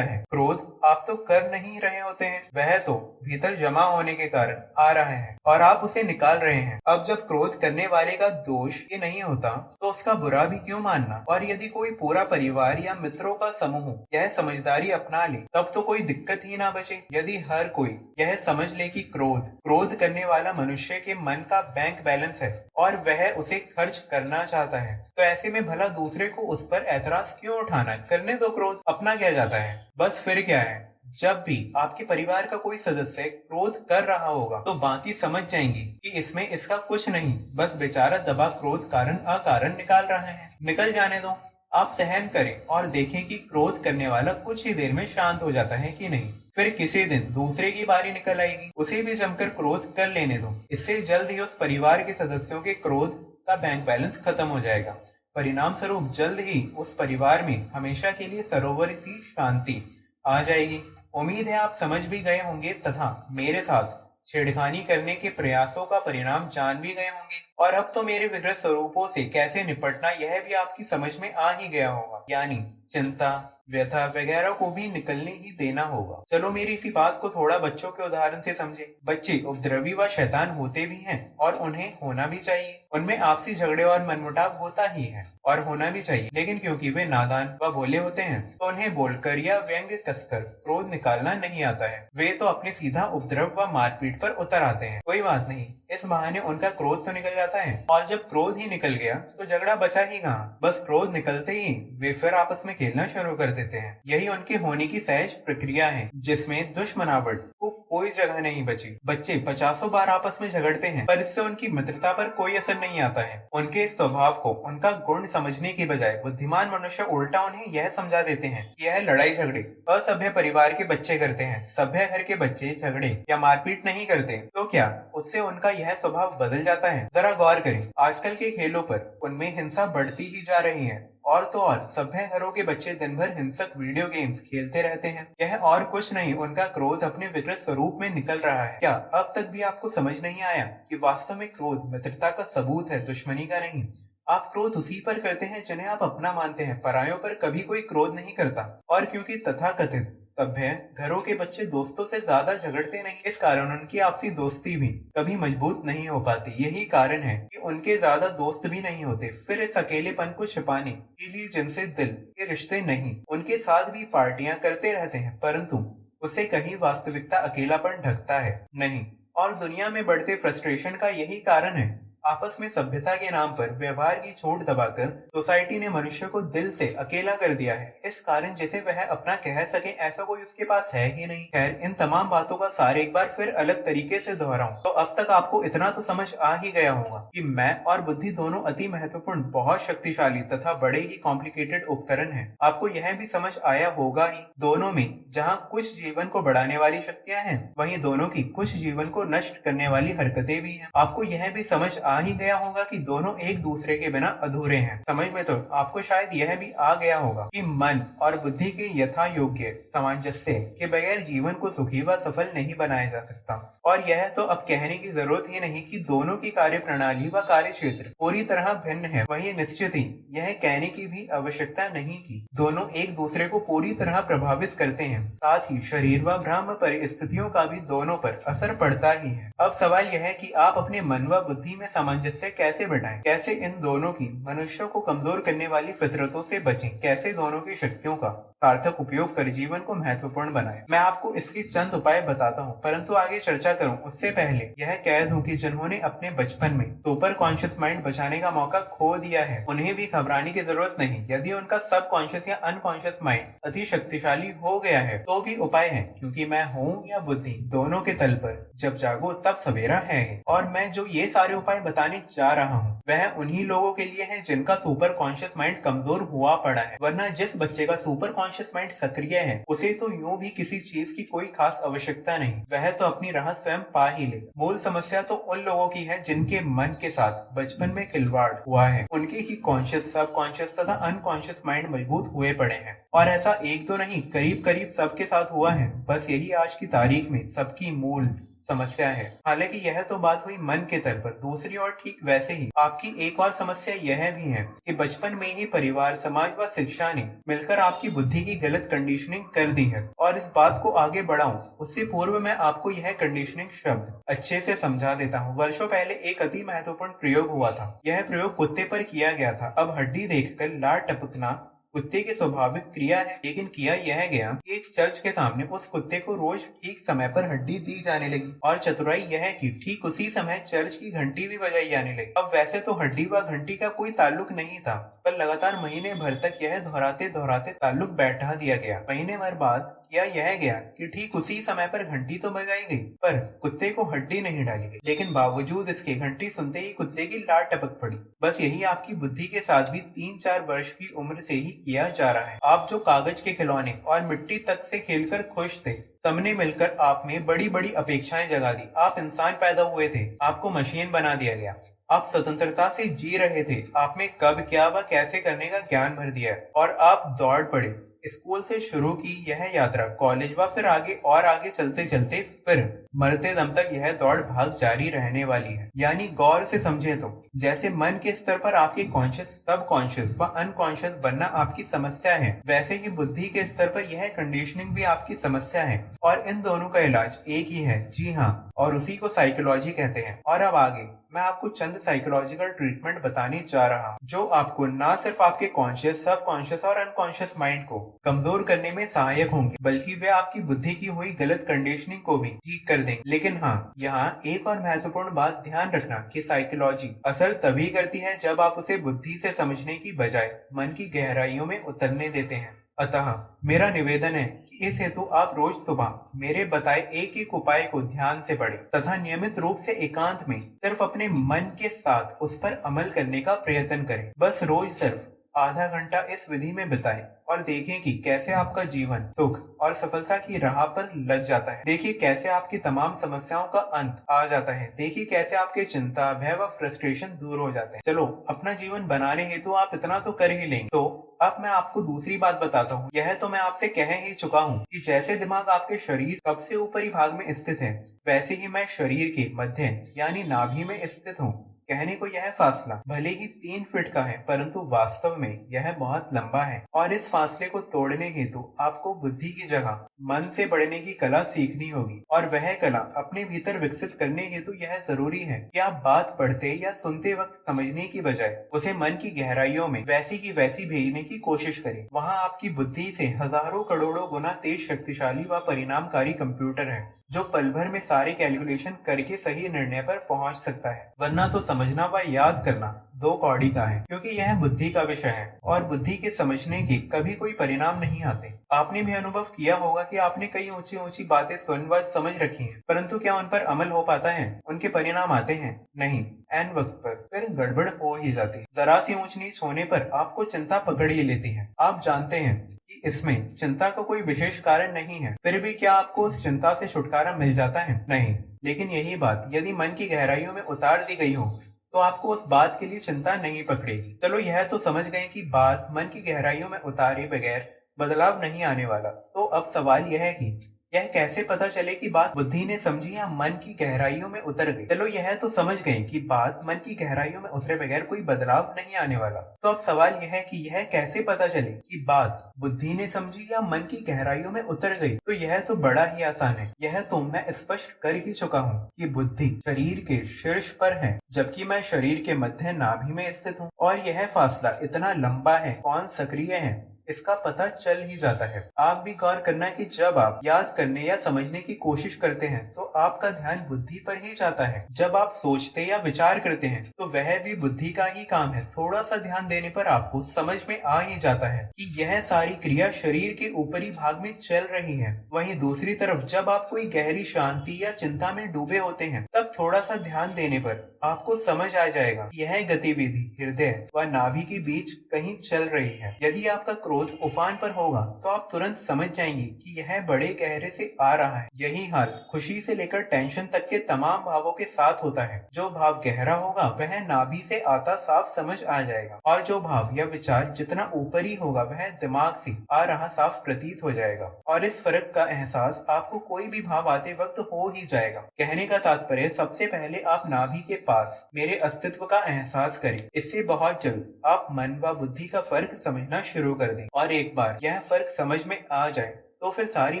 है? क्रोध आप तो कर नहीं रहे होते हैं, वह तो भीतर जमा होने के कारण आ रहा है और आप उसे निकाल रहे हैं। अब जब क्रोध करने वाले का दोष ये नहीं होता तो उसका बुरा भी क्यों मानना। और यदि कोई पूरा परिवार या मित्रों का समूह यह समझदारी अपना ले, तब तो कोई दिक्कत ही ना बचे। यदि हर कोई यह समझ ले कि क्रोध करने वाला मनुष्य के मन का बैंक बैलेंस है और वह उसे खर्च करना चाहता है, तो ऐसे में भला दूसरे को उस पर ऐतराज क्यों उठाना। करने दो, क्रोध अपना क्या जाता है। बस फिर क्या है, जब भी आपके परिवार का कोई सदस्य क्रोध कर रहा होगा तो बाकी समझ जाएंगे कि इसमें इसका कुछ नहीं, बस बेचारा दबा क्रोध कारण अकारण निकाल रहा है। निकल जाने दो, आप सहन करें और देखें कि क्रोध करने वाला कुछ ही देर में शांत हो जाता है कि नहीं। फिर किसी दिन दूसरे की बारी निकल आएगी, उसे भी जमकर क्रोध कर लेने दो। इससे जल्द ही उस परिवार के सदस्यों के क्रोध का बैंक बैलेंस खत्म हो जाएगा। परिणाम स्वरूप जल्द ही उस परिवार में हमेशा के लिए सरोवर सी शांति आ जाएगी। उम्मीद है आप समझ भी गए होंगे तथा मेरे साथ छेड़खानी करने के प्रयासों का परिणाम जान भी गए होंगे। और अब तो मेरे विकृत स्वरूपों से कैसे निपटना यह भी आपकी समझ में आ ही गया होगा, यानी चिंता, व्यथा वगैरह को भी निकलने ही देना होगा। चलो मेरी इसी बात को थोड़ा बच्चों के उदाहरण से समझे। बच्चे उपद्रवी व शैतान होते भी हैं और उन्हें होना भी चाहिए। उनमें आपसी झगड़े और मनमुटाव होता ही है और होना भी चाहिए, लेकिन क्योंकि वे नादान व भोले होते हैं तो उन्हें बोलकर या व्यंग कसकर क्रोध निकालना नहीं आता है। वे तो अपने सीधा उपद्रव व मारपीट पर उतर आते हैं। कोई बात नहीं, इस बहाने उनका क्रोध तो निकल जाता है, और जब क्रोध ही निकल गया तो झगड़ा बचा ही कहाँ। बस क्रोध निकलते ही वे फिर आपस में खेलना शुरू कर देते हैं। यही उनके होने की सहज प्रक्रिया है, जिसमें दुश्मनावट को कोई जगह नहीं बची। बच्चे 50 बार आपस में झगड़ते हैं, पर इससे उनकी मित्रता पर कोई असर नहीं आता है। उनके स्वभाव को उनका गुण समझने की बजाय बुद्धिमान मनुष्य उल्टा उन्हें यह समझा देते हैं कि यह लड़ाई झगड़े असभ्य परिवार के बच्चे करते हैं। सभ्य घर के बच्चे झगड़े या मारपीट नहीं करते, तो क्या उससे उनका यह स्वभाव बदल जाता है? जरा गौर करें, आजकल के खेलों पर उनमें हिंसा बढ़ती ही जा रही है। और तो और सभ्य घरों के बच्चे दिन भर हिंसक वीडियो गेम्स खेलते रहते हैं। यह और कुछ नहीं, उनका क्रोध अपने विकृत स्वरूप में निकल रहा है। क्या अब तक भी आपको समझ नहीं आया कि वास्तव में क्रोध मित्रता का सबूत है, दुश्मनी का नहीं? आप क्रोध उसी पर करते हैं जिन्हें आप अपना मानते हैं। परायों पर कभी कोई क्रोध नहीं करता। और क्योंकि तथाकथित सभ्य घरों के बच्चे दोस्तों से ज्यादा झगड़ते नहीं, इस कारण उनकी आपसी दोस्ती भी कभी मजबूत नहीं हो पाती। यही कारण है कि उनके ज्यादा दोस्त भी नहीं होते। फिर इस अकेलेपन को छिपाने के लिए जिनसे दिल के रिश्ते नहीं, उनके साथ भी पार्टियां करते रहते हैं, परंतु उससे कहीं वास्तविकता अकेलापन ढकता है नहीं। और दुनिया में बढ़ते फ्रस्ट्रेशन का यही कारण है। आपस में सभ्यता के नाम पर व्यवहार की छूट दबाकर सोसाइटी ने मनुष्य को दिल से अकेला कर दिया है। इस कारण जिसे वह अपना कह सके ऐसा कोई उसके पास है ही नहीं। खैर, इन तमाम बातों का सार एक बार फिर अलग तरीके से दोहराऊं तो अब तक आपको इतना तो समझ आ ही गया होगा कि मैं और बुद्धि दोनों अति महत्वपूर्ण, बहुत शक्तिशाली तथा बड़े ही कॉम्प्लिकेटेड उपकरण हैं। आपको यह भी समझ आया होगा ही, दोनों में जहाँ कुछ जीवन को बढ़ाने वाली शक्तियाँ हैं, वहीं दोनों की कुछ जीवन को नष्ट करने वाली हरकतें भी हैं। आपको यह भी समझ आ ही गया होगा कि दोनों एक दूसरे के बिना अधूरे हैं। समझ में तो आपको शायद यह भी आ गया होगा कि मन और बुद्धि के यथा योग्य सामंजस्य के बगैर जीवन को सुखी व सफल नहीं बनाया जा सकता। और यह तो अब कहने की जरूरत ही नहीं कि दोनों की कार्य प्रणाली व कार्य क्षेत्र पूरी तरह भिन्न है। वही निश्चित ही यह कहने की भी आवश्यकता नहीं कि दोनों एक दूसरे को पूरी तरह प्रभावित करते हैं। साथ ही शरीर व ब्रह्म परिस्थितियों का भी दोनों पर असर पड़ता ही है। अब सवाल यह है कि आप अपने मन व बुद्धि में सामंजस्य कैसे बढ़ाएं? कैसे इन दोनों की मनुष्यों को कमजोर करने वाली फितरतों से बचें? कैसे दोनों की शक्तियों का सार्थक उपयोग कर जीवन को महत्वपूर्ण बनाएं? मैं आपको इसके चंद उपाय बताता हूँ, परंतु आगे चर्चा करूँ उससे पहले यह कह दूं कि जिन्होंने अपने बचपन में सुपर कॉन्शियस माइंड बचाने का मौका खो दिया है, उन्हें भी घबराने की जरूरत नहीं। यदि उनका सब कॉन्शियस या अनकॉन्शियस माइंड अति शक्तिशाली हो गया है तो भी उपाय है, क्योंकि मैं हूँ या बुद्धि दोनों के तल पर जब जागो तब सवेरा है। और मैं जो ये सारे उपाय बताने जा रहा हूँ वह उन्हीं लोगों के लिए है जिनका सुपर कॉन्शियस माइंड कमजोर हुआ पड़ा है। वरना जिस बच्चे का सुपर कॉन्शियस माइंड सक्रिय है उसे तो यूं भी किसी चीज की कोई खास आवश्यकता नहीं, वह तो अपनी राह स्वयं पा ही ले। मूल समस्या तो उन लोगों की है जिनके मन के साथ बचपन में खिलवाड़ हुआ है। उनके ही कॉन्शियस, सब कॉन्शियस तथा अनकॉन्शियस माइंड मजबूत हुए पड़े हैं। और ऐसा एक तो नहीं, करीब करीब सबके साथ हुआ है। बस यही आज की तारीख में सबकी मूल समस्या है। हालांकि यह तो बात हुई मन के तल पर। दूसरी ओर ठीक वैसे ही आपकी एक और समस्या यह भी है कि बचपन में ही परिवार, समाज व शिक्षा ने मिलकर आपकी बुद्धि की गलत कंडीशनिंग कर दी है। और इस बात को आगे बढ़ाऊं उससे पूर्व मैं आपको यह कंडीशनिंग शब्द अच्छे से समझा देता हूँ। वर्षों पहले एक अति महत्वपूर्ण प्रयोग हुआ था। यह प्रयोग कुत्ते पर किया गया था। अब हड्डी देखकर लार टपकना कुत्ते की स्वाभाविक क्रिया है, लेकिन किया यह गया कि एक चर्च के सामने उस कुत्ते को रोज ठीक समय पर हड्डी दी जाने लगी। और चतुराई यह है कि ठीक उसी समय चर्च की घंटी भी बजाई जाने लगी। अब वैसे तो हड्डी व घंटी का कोई ताल्लुक नहीं था, पर लगातार महीने भर तक यह दोहराते दोहराते ताल्लुक बैठा दिया गया। महीने भर बाद किया यह गया कि ठीक उसी समय पर घंटी तो बजाई गई, पर कुत्ते को हड्डी नहीं डाली गई। लेकिन बावजूद इसके घंटी सुनते ही कुत्ते की लार टपक पड़ी। बस यही आपकी बुद्धि के साथ भी 3-4 वर्ष की उम्र से ही किया जा रहा है। आप जो कागज के खिलौने और मिट्टी तक से खेलकर खुश थे, सबने मिलकर आप में बड़ी बड़ी अपेक्षाएं जगा दी। आप इंसान पैदा हुए थे, आपको मशीन बना दिया गया। आप स्वतंत्रता से जी रहे थे, आप में कब क्या व कैसे करने का ज्ञान भर दिया और आप दौड़ पड़े। स्कूल से शुरू की यह यात्रा कॉलेज व फिर आगे और आगे चलते चलते फिर मरते दम तक यह दौड़ भाग जारी रहने वाली है। यानी गौर से समझे तो जैसे मन के स्तर पर आपके कॉन्शियस, सब कॉन्शियस व अनकॉन्शियस बनना आपकी समस्या है, वैसे ही बुद्धि के स्तर पर यह कंडीशनिंग भी आपकी समस्या है। और इन दोनों का इलाज एक ही है, जी हाँ, और उसी को साइकोलॉजी कहते हैं। और अब आगे मैं आपको चंद साइकोलॉजिकल ट्रीटमेंट बताने जा रहा हूँ जो आपको न सिर्फ आपके कॉन्शियस, सब कॉन्शियस और अनकॉन्शियस माइंड को कमजोर करने में सहायक होंगे, बल्कि वे आपकी बुद्धि की हुई गलत कंडीशनिंग को भी ठीक कर देंगे। लेकिन हाँ, यहाँ एक और महत्वपूर्ण बात ध्यान रखना कि साइकोलॉजी असर तभी करती है जब आप उसे बुद्धि से समझने की बजाय मन की गहराइयों में उतरने देते हैं। अतः मेरा निवेदन है कि इस हेतु आप रोज सुबह मेरे बताए एक एक उपाय को ध्यान से पढ़ें तथा नियमित रूप से एकांत में सिर्फ अपने मन के साथ उस पर अमल करने का प्रयत्न करें। बस रोज सिर्फ आधा घंटा इस विधि में बिताएं और देखें कि कैसे आपका जीवन सुख और सफलता की राह पर लग जाता है। देखिए कैसे आपकी तमाम समस्याओं का अंत आ जाता है। देखिए कैसे आपके चिंता, भय व फ्रस्ट्रेशन दूर हो जाते हैं। चलो, अपना जीवन बनाने हेतु आप इतना तो कर ही लेंगे। तो अब मैं आपको दूसरी बात बताता हूँ। यह तो मैं आपसे कह ही चुका हूँ कि जैसे दिमाग आपके शरीर सबसे ऊपरी भाग में स्थित है, वैसे ही मैं शरीर के मध्य यानी नाभि में स्थित हूँ। कहने को यह फासला भले ही 3 फीट का है, परंतु वास्तव में यह बहुत लंबा है। और इस फासले को तोड़ने हेतु आपको बुद्धि की जगह मन से बढ़ने की कला सीखनी होगी। और वह कला अपने भीतर विकसित करने हेतु यह जरूरी है कि आप बात पढ़ते या सुनते वक्त समझने की बजाय उसे मन की गहराइयों में वैसी की वैसी भेजने की कोशिश करें। वहाँ आपकी बुद्धि से हजारों करोड़ों गुना तेज, शक्तिशाली व परिणामकारी कंप्यूटर है जो पल भर में सारे कैलकुलेशन करके सही निर्णय पर पहुंच सकता है। वरना तो समझना व याद करना 2 कौड़ी का है, क्योंकि यह बुद्धि का विषय है और बुद्धि के समझने के कभी कोई परिणाम नहीं आते। आपने भी अनुभव किया होगा कि आपने कई ऊंची ऊंची बातें सुन व समझ रखी हैं, परंतु क्या उन पर अमल हो पाता है? उनके परिणाम आते हैं? नहीं। एन वक्त पर फिर गड़बड़ हो ही जाती है। जरा सी ऊंच नीच होने पर आपको चिंता पकड़ ही लेती है। आप जानते हैं कि इसमें चिंता का कोई विशेष कारण नहीं है, फिर भी क्या आपको उस चिंता से छुटकारा मिल जाता है? नहीं। लेकिन यही बात यदि मन की गहराइयों में उतार दी गई हो तो आपको उस बात के लिए चिंता नहीं पकड़ेगी। चलो, यह तो समझ गए कि बात मन की गहराइयों में उतारे बगैर बदलाव नहीं आने वाला। तो अब सवाल यह है कि यह कैसे पता चले कि बात बुद्धि ने समझी या मन की गहराइयों में उतर गई। चलो, यह तो समझ गए कि बात मन की गहराइयों में उतरे बगैर कोई बदलाव नहीं आने वाला। तो अब सवाल यह है कि यह कैसे पता चले कि बात बुद्धि ने समझी या मन की गहराइयों में उतर गई। तो यह तो बड़ा ही आसान है। यह तो मैं स्पष्ट कर ही चुका हूँ कि बुद्धि शरीर के शीर्ष पर है, जबकि मैं शरीर के मध्य नाभि में स्थित हूँ। और यह फासला इतना लंबा है, कौन सक्रिय है इसका पता चल ही जाता है। आप भी गौर करना कि जब आप याद करने या समझने की कोशिश करते हैं तो आपका ध्यान बुद्धि पर ही जाता है। जब आप सोचते या विचार करते हैं तो वह भी बुद्धि का ही काम है। थोड़ा सा ध्यान देने पर आपको समझ में आ ही जाता है कि यह सारी क्रिया शरीर के ऊपरी भाग में चल रही है। वहीं दूसरी तरफ जब आप कोई गहरी शांति या चिंता में डूबे होते हैं, तब थोड़ा सा ध्यान देने पर आपको समझ आ जाएगा यह गतिविधि हृदय व नाभि के बीच कहीं चल रही है। यदि आपका क्रोध उफान पर होगा तो आप तुरंत समझ जाएंगे कि यह बड़े गहरे से आ रहा है। यही हाल खुशी से लेकर टेंशन तक के तमाम भावों के साथ होता है। जो भाव गहरा होगा वह नाभि से आता साफ समझ आ जाएगा, और जो भाव या विचार जितना ऊपरी होगा वह दिमाग से आ रहा साफ प्रतीत हो जाएगा। और इस फर्क का एहसास आपको कोई भी भाव आते वक्त हो ही जाएगा। कहने का तात्पर्य, सबसे पहले आप नाभि के पास मेरे अस्तित्व का एहसास करें। इससे बहुत जल्द आप मन व बुद्धि का फर्क समझना शुरू कर दें। और एक बार यह फर्क समझ में आ जाए तो फिर सारी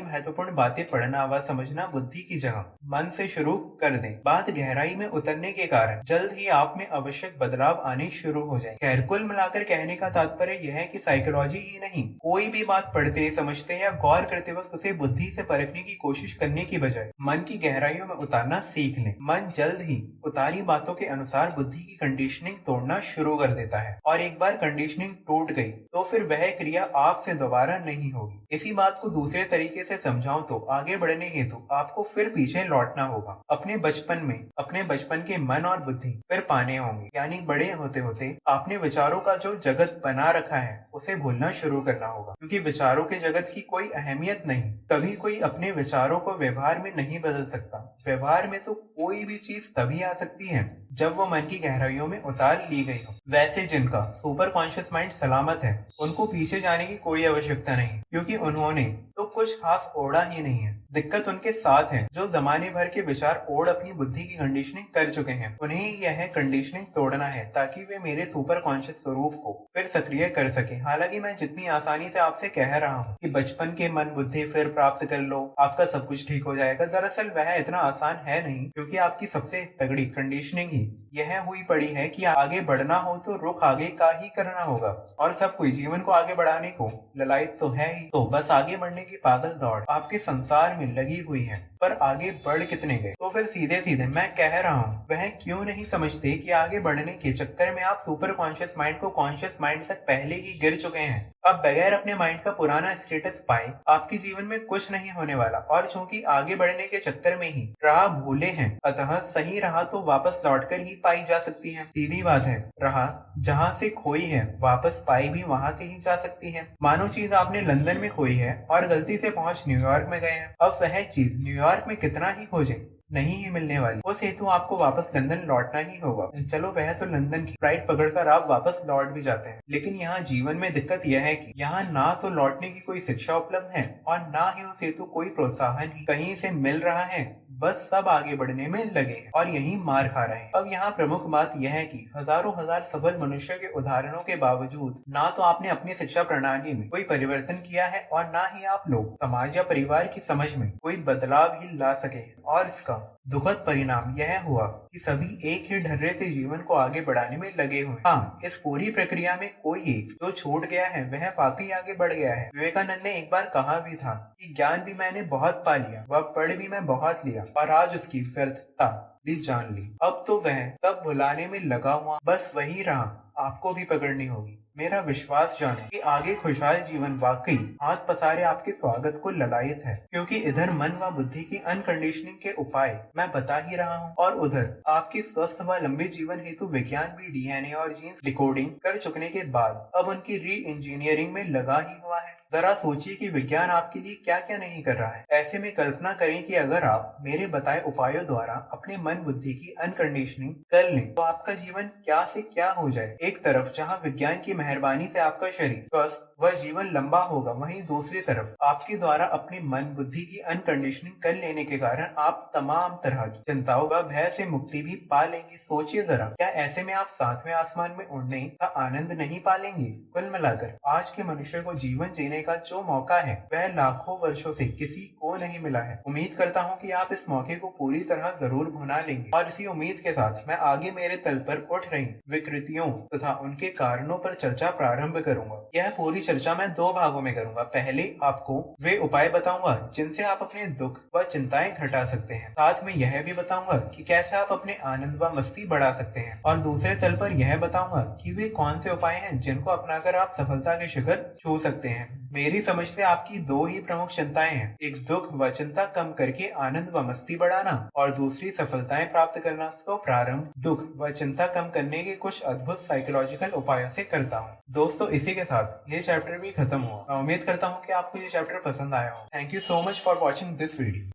महत्वपूर्ण बातें पढ़ना व समझना बुद्धि की जगह मन से शुरू कर दें। बात गहराई में उतरने के कारण जल्द ही आप में आवश्यक बदलाव आने शुरू हो जाए। खैर, कुल मिलाकर कहने का तात्पर्य यह है कि साइकोलॉजी ही नहीं, कोई भी बात पढ़ते, समझते या गौर करते वक्त उसे बुद्धि से परखने की कोशिश करने की बजाय मन की गहराइयों में उतारना सीख लें। मन जल्द ही उतारी बातों के अनुसार बुद्धि की कंडीशनिंग तोड़ना शुरू कर देता है, और एक बार कंडीशनिंग टूट गई तो फिर वह क्रिया आपसे दोबारा नहीं होगी। इसी बात को दूसरे तरीके से समझाऊं तो आगे बढ़ने हेतु आपको फिर पीछे लौटना होगा। अपने बचपन के मन और बुद्धि फिर पाने होंगे। यानी बड़े होते होते आपने विचारों का जो जगत बना रखा है उसे भूलना शुरू करना होगा, क्योंकि विचारों के जगत की कोई अहमियत नहीं। कभी कोई अपने विचारों को व्यवहार में नहीं बदल सकता। व्यवहार में तो कोई भी चीज तभी आ सकती है जब वो मन की गहराइयों में उतार ली गई हो। वैसे जिनका सुपर कॉन्शियस माइंड सलामत है, उनको पीछे जाने की कोई आवश्यकता नहीं, क्योंकि उन्होंने तो कुछ खास ओढ़ा ही नहीं है। दिक्कत उनके साथ है जो जमाने भर के विचार ओढ़ अपनी बुद्धि की कंडीशनिंग कर चुके हैं। उन्हें यह कंडीशनिंग तोड़ना है ताकि वे मेरे सुपर कॉन्शियस स्वरूप को फिर सक्रिय कर सके। हालांकि मैं जितनी आसानी से आपसे कह रहा हूँ कि बचपन के मन बुद्धि फिर प्राप्त कर लो, आपका सब कुछ ठीक हो जाएगा, दरअसल वह इतना आसान है नहीं, क्योंकि आपकी सबसे तगड़ी कंडीशनिंग ही यह हुई पड़ी है कि आगे बढ़ना हो तो रुख आगे का ही करना होगा। और सब कोई जीवन को आगे बढ़ाने को ललायत तो है ही, तो बस आगे बढ़ने की पागल दौड़ आपके संसार में लगी हुई है। पर आगे बढ़ कितने गए? तो फिर सीधे सीधे मैं कह रहा हूँ, वह क्यों नहीं समझते कि आगे बढ़ने के चक्कर में आप सुपर कॉन्शियस माइंड को कॉन्शियस माइंड तक पहले ही गिर चुके हैं। अब बगैर अपने माइंड का पुराना स्टेटस पाए आपके जीवन में कुछ नहीं होने वाला। और चूंकि आगे बढ़ने के चक्कर में ही राह भूले हैं, अतः सही राह तो वापस लौटकर ही पाई जा सकती है। सीधी बात है, राह जहाँ से खोई है वापस पाई भी वहां से ही जा सकती है। मानो चीज आपने लंदन में खोई है और गलती से पहुंच न्यूयॉर्क में गए हैं, अब वह चीज न्यूयॉर्क में कितना ही खोजें नहीं ही मिलने वाली। उस हेतु आपको वापस लंदन लौटना ही होगा। चलो वह तो लंदन की फ्लाइट पकड़कर आप वापस लौट भी जाते हैं, लेकिन यहाँ जीवन में दिक्कत यह है कि यहाँ ना तो लौटने की कोई शिक्षा उपलब्ध है और ना ही उस हेतु कोई प्रोत्साहन ही कहीं से मिल रहा है। बस सब आगे बढ़ने में लगे हैं और यही मार खा रहे हैं। अब यहाँ प्रमुख बात यह है कि हजारों हजार सफल मनुष्यों के उदाहरणों के बावजूद ना तो आपने अपनी शिक्षा प्रणाली में कोई परिवर्तन किया है और ना ही आप लोग समाज या परिवार की समझ में कोई बदलाव ही ला सके। और इसका दुखद परिणाम यह हुआ कि सभी एक ही ढर्रे से जीवन को आगे बढ़ाने में लगे हुए। हाँ, इस पूरी प्रक्रिया में कोई एक जो छूट गया है वह वाकई आगे बढ़ गया है। विवेकानंद ने एक बार कहा भी था कि ज्ञान भी मैंने बहुत पा लिया, वह पढ़ भी मैं बहुत लिया और आज उसकी व्यर्थता भी जान ली। अब तो वह सब भुलाने में लगा हुआ, बस वही राह आपको भी पकड़नी होगी। मेरा विश्वास जानो कि आगे खुशहाल जीवन वाकई हाथ पसारे आपके स्वागत को ललायत है, क्योंकि इधर मन व बुद्धि की अनकंडीशनिंग के उपाय मैं बता ही रहा हूँ और उधर आपके स्वस्थ व लंबे जीवन हेतु विज्ञान भी डीएनए और जीन्स डिकोडिंग कर चुकने के बाद अब उनकी री इंजीनियरिंग में लगा ही हुआ है। जरा सोचिए कि विज्ञान आपके लिए क्या क्या नहीं कर रहा है। ऐसे में कल्पना करें कि अगर आप मेरे बताए उपायों द्वारा अपने मन बुद्धि की अनकंडीशनिंग कर लें तो आपका जीवन क्या से क्या हो जाए। एक तरफ जहां विज्ञान की मेहरबानी से आपका शरीर स्वस्थ व जीवन लंबा होगा, वहीं दूसरी तरफ आपके द्वारा अपने मन बुद्धि की अनकंडीशनिंग कर लेने के कारण आप तमाम तरह की चिंताओं व भय से मुक्ति भी पा लेंगे। सोचिए जरा, क्या ऐसे में आप सातवें आसमान में उड़ने का आनंद नहीं पालेंगे? कुल मिलाकर आज के मनुष्य को जीवन जीने का जो मौका है वह लाखों वर्षों से किसी को नहीं मिला है। उम्मीद करता हूँ कि आप इस मौके को पूरी तरह जरूर भुना लेंगे। और इसी उम्मीद के साथ मैं आगे मेरे तल पर उठ रही विकृतियों तथा उनके कारणों पर चर्चा प्रारंभ करूंगा। यह पूरी चर्चा मैं दो भागों में करूंगा। पहले आपको वे उपाय बताऊंगा जिनसे आप अपने दुख व चिंताएं घटा सकते हैं, साथ में यह भी बताऊंगा कि कैसे आप अपने आनंद व मस्ती बढ़ा सकते हैं। और दूसरे तल पर यह बताऊंगा कि वे कौन से उपाय हैं जिनको अपनाकर आप सफलता के शिखर छू सकते हैं। मेरी समझ से आपकी दो ही प्रमुख चिंताएं हैं, एक दुख व चिंता कम करके आनंद व मस्ती बढ़ाना और दूसरी सफलताएं प्राप्त करना। तो प्रारंभ दुख व चिंता कम करने के कुछ अद्भुत साइकोलॉजिकल उपायों से करता हूँ। दोस्तों, इसी के साथ ये चैप्टर भी खत्म हुआ। मैं उम्मीद करता हूँ कि आपको ये चैप्टर पसंद आया हो। Thank you so much for watching this video.